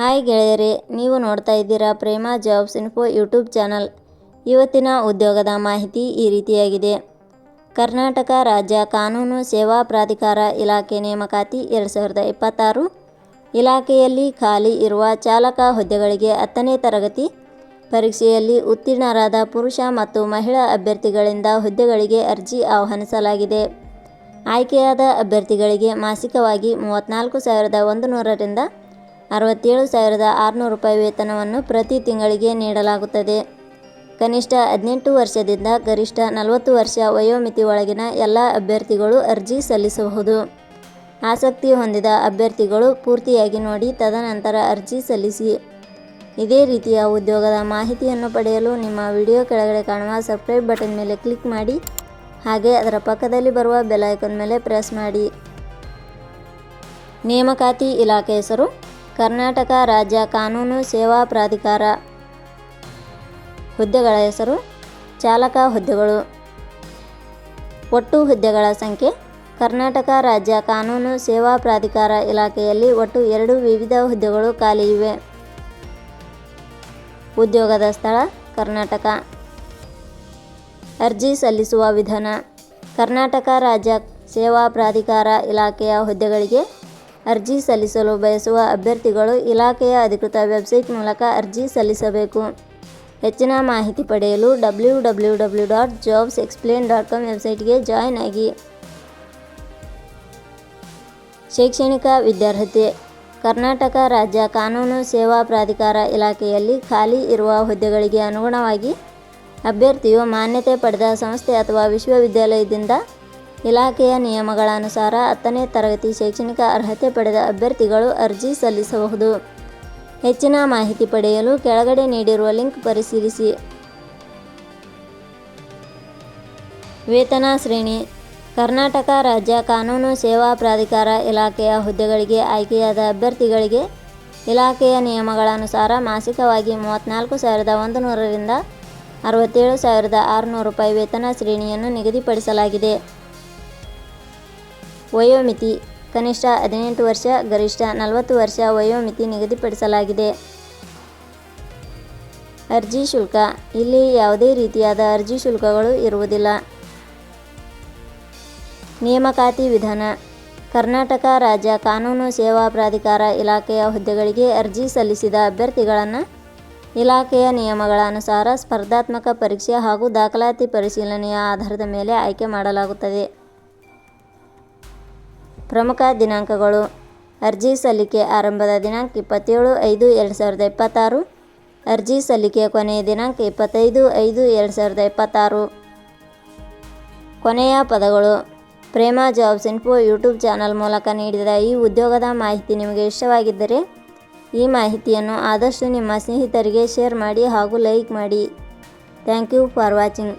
Hi ಗೆಳೆಯರೇ, ನೀವು ನೋಡ್ತಾ ಇದ್ದೀರಾ Prema jobs info YouTube channel. ಇವತ್ತಿನ ಉದ್ಯೋಗದ ಮಾಹಿತಿ ಈ ರೀತಿಯಾಗಿದೆ. ಕರ್ನಾಟಕ ರಾಜ್ಯ ಕಾನೂನು ಸೇವಾ ಪ್ರಾಧಿಕಾರ ಇಲಾಖೆ ನೇಮಕಾತಿ 2026. ಇಲಾಖೆಯಲ್ಲಿ ಖಾಲಿ ಇರುವ ಚಾಲಕ ಹುದ್ದೆಗಳಿಗೆ 10ನೇ ತರಗತಿ ಪರೀಕ್ಷೆಯಲ್ಲಿ ಉತ್ತೀರ್ಣರಾದ ಪುರುಷ ಮತ್ತು ಮಹಿಳಾ ಅಭ್ಯರ್ಥಿಗಳಿಂದ ಹುದ್ದೆಗಳಿಗೆ ಅರ್ಜಿ ಆಹ್ವಾನಿಸಲಾಗಿದೆ. ಆಯ್ಕೆಯಾದ ಅಭ್ಯರ್ಥಿಗಳಿಗೆ ಮಾಸಿಕವಾಗಿ 34,100 ರಿಂದ 67,600 ರೂಪಾಯಿ ವೇತನವನ್ನು ಪ್ರತಿ ತಿಂಗಳಿಗೆ ನೀಡಲಾಗುತ್ತದೆ. ಕನಿಷ್ಠ 18 ವರ್ಷದಿಂದ ಗರಿಷ್ಠ 40 ವರ್ಷ ವಯೋಮಿತಿ ಒಳಗಿನ ಎಲ್ಲ ಅಭ್ಯರ್ಥಿಗಳು ಅರ್ಜಿ ಸಲ್ಲಿಸಬಹುದು. ಆಸಕ್ತಿ ಹೊಂದಿದ ಅಭ್ಯರ್ಥಿಗಳು ಪೂರ್ತಿಯಾಗಿ ನೋಡಿ ತದನಂತರ ಅರ್ಜಿ ಸಲ್ಲಿಸಿ. ಇದೇ ರೀತಿಯ ಉದ್ಯೋಗದ ಮಾಹಿತಿಯನ್ನು ಪಡೆಯಲು ನಿಮ್ಮ ವಿಡಿಯೋ ಕೆಳಗಡೆ ಕಾಣುವ ಸಬ್ಸ್ಕ್ರೈಬ್ ಬಟನ್ ಮೇಲೆ ಕ್ಲಿಕ್ ಮಾಡಿ, ಹಾಗೆ ಅದರ ಪಕ್ಕದಲ್ಲಿ ಬರುವ ಬೆಲ್ ಐಕಾನ್ ಮೇಲೆ ಪ್ರೆಸ್ ಮಾಡಿ. ನೇಮಕಾತಿ ಇಲಾಖೆ ಹೆಸರು ಕರ್ನಾಟಕ ರಾಜ್ಯ ಕಾನೂನು ಸೇವಾ ಪ್ರಾಧಿಕಾರ. ಹುದ್ದೆಗಳ ಹೆಸರು ಚಾಲಕ ಹುದ್ದೆಗಳು. ಒಟ್ಟು ಹುದ್ದೆಗಳ ಸಂಖ್ಯೆ ಕರ್ನಾಟಕ ರಾಜ್ಯ ಕಾನೂನು ಸೇವಾ ಪ್ರಾಧಿಕಾರ ಇಲಾಖೆಯಲ್ಲಿ ಒಟ್ಟು 2 ವಿವಿಧ ಹುದ್ದೆಗಳು ಖಾಲಿ ಇವೆ. ಉದ್ಯೋಗದ ಸ್ಥಳ ಕರ್ನಾಟಕ. ಅರ್ಜಿ ಸಲ್ಲಿಸುವ ವಿಧಾನ ಕರ್ನಾಟಕ ರಾಜ್ಯ ಸೇವಾ ಪ್ರಾಧಿಕಾರ ಇಲಾಖೆಯ ಹುದ್ದೆಗಳಿಗೆ ಅರ್ಜಿ ಸಲ್ಲಿಸಲು ಬಯಸುವ ಅಭ್ಯರ್ಥಿಗಳು ಇಲಾಖೆಯ ಅಧಿಕೃತ ವೆಬ್ಸೈಟ್ ಮೂಲಕ ಅರ್ಜಿ ಸಲ್ಲಿಸಬೇಕು. ಹೆಚ್ಚಿನ ಮಾಹಿತಿ ಪಡೆಯಲು www.jobsexplain.com ವೆಬ್ಸೈಟ್ಗೆ ಜಾಯಿನ್ ಆಗಿ. ಶೈಕ್ಷಣಿಕ ವಿದ್ಯಾರ್ಹತೆ ಕರ್ನಾಟಕ ರಾಜ್ಯ ಕಾನೂನು ಸೇವಾ ಪ್ರಾಧಿಕಾರ ಇಲಾಖೆಯಲ್ಲಿ ಖಾಲಿ ಇರುವ ಹುದ್ದೆಗಳಿಗೆ ಅನುಗುಣವಾಗಿ ಅಭ್ಯರ್ಥಿಯು ಮಾನ್ಯತೆ ಪಡೆದ ಸಂಸ್ಥೆ ಅಥವಾ ವಿಶ್ವವಿದ್ಯಾಲಯದಿಂದ ಇಲಾಖೆಯ ನಿಯಮಗಳ ಅನುಸಾರ 10ನೇ ತರಗತಿ ಶೈಕ್ಷಣಿಕ ಅರ್ಹತೆ ಪಡೆದ ಅಭ್ಯರ್ಥಿಗಳು ಅರ್ಜಿ ಸಲ್ಲಿಸಬಹುದು. ಹೆಚ್ಚಿನ ಮಾಹಿತಿ ಪಡೆಯಲು ಕೆಳಗಡೆ ನೀಡಿರುವ ಲಿಂಕ್ ಪರಿಶೀಲಿಸಿ. ವೇತನ ಶ್ರೇಣಿ ಕರ್ನಾಟಕ ರಾಜ್ಯ ಕಾನೂನು ಸೇವಾ ಪ್ರಾಧಿಕಾರ ಇಲಾಖೆಯ ಹುದ್ದೆಗಳಿಗೆ ಆಯ್ಕೆಯಾದ ಅಭ್ಯರ್ಥಿಗಳಿಗೆ ಇಲಾಖೆಯ ನಿಯಮಗಳ ಅನುಸಾರ ಮಾಸಿಕವಾಗಿ 34,100 ರಿಂದ 67,600 ರೂಪಾಯಿ ವೇತನ ಶ್ರೇಣಿಯನ್ನು ನಿಗದಿಪಡಿಸಲಾಗಿದೆ. ವಯೋಮಿತಿ ಕನಿಷ್ಠ 18 ವರ್ಷ, ಗರಿಷ್ಠ 40 ವರ್ಷ ವಯೋಮಿತಿ ನಿಗದಿಪಡಿಸಲಾಗಿದೆ. ಅರ್ಜಿ ಶುಲ್ಕ ಇಲ್ಲಿ ಯಾವುದೇ ರೀತಿಯಾದ ಅರ್ಜಿ ಶುಲ್ಕಗಳು ಇರುವುದಿಲ್ಲ. ನೇಮಕಾತಿ ವಿಧಾನ ಕರ್ನಾಟಕ ರಾಜ್ಯ ಕಾನೂನು ಸೇವಾ ಪ್ರಾಧಿಕಾರ ಇಲಾಖೆಯ ಹುದ್ದೆಗಳಿಗೆ ಅರ್ಜಿ ಸಲ್ಲಿಸಿದ ಅಭ್ಯರ್ಥಿಗಳನ್ನು ಇಲಾಖೆಯ ನಿಯಮಗಳ ಅನುಸಾರ ಸ್ಪರ್ಧಾತ್ಮಕ ಪರೀಕ್ಷೆ ಹಾಗೂ ದಾಖಲಾತಿ ಪರಿಶೀಲನೆಯ ಆಧಾರದ ಮೇಲೆ ಆಯ್ಕೆ ಮಾಡಲಾಗುತ್ತದೆ. ಪ್ರಮುಖ ದಿನಾಂಕಗಳು ಅರ್ಜಿ ಸಲ್ಲಿಕೆ ಆರಂಭದ ದಿನಾಂಕ 27/5/2026. ಅರ್ಜಿ ಸಲ್ಲಿಕೆ ಕೊನೆಯ ದಿನಾಂಕ 25/5/2026. ಕೊನೆಯ ಪದಗಳು Prema jobs info YouTube channel ಮೂಲಕ ನೀಡಿದ ಈ ಉದ್ಯೋಗದ ಮಾಹಿತಿ ನಿಮಗೆ ಇಷ್ಟವಾಗಿದ್ದರೆ ಈ ಮಾಹಿತಿಯನ್ನು ಆದಷ್ಟು ನಿಮ್ಮ ಸ್ನೇಹಿತರಿಗೆ ಶೇರ್ ಮಾಡಿ ಹಾಗೂ ಲೈಕ್ ಮಾಡಿ. Thank you for watching.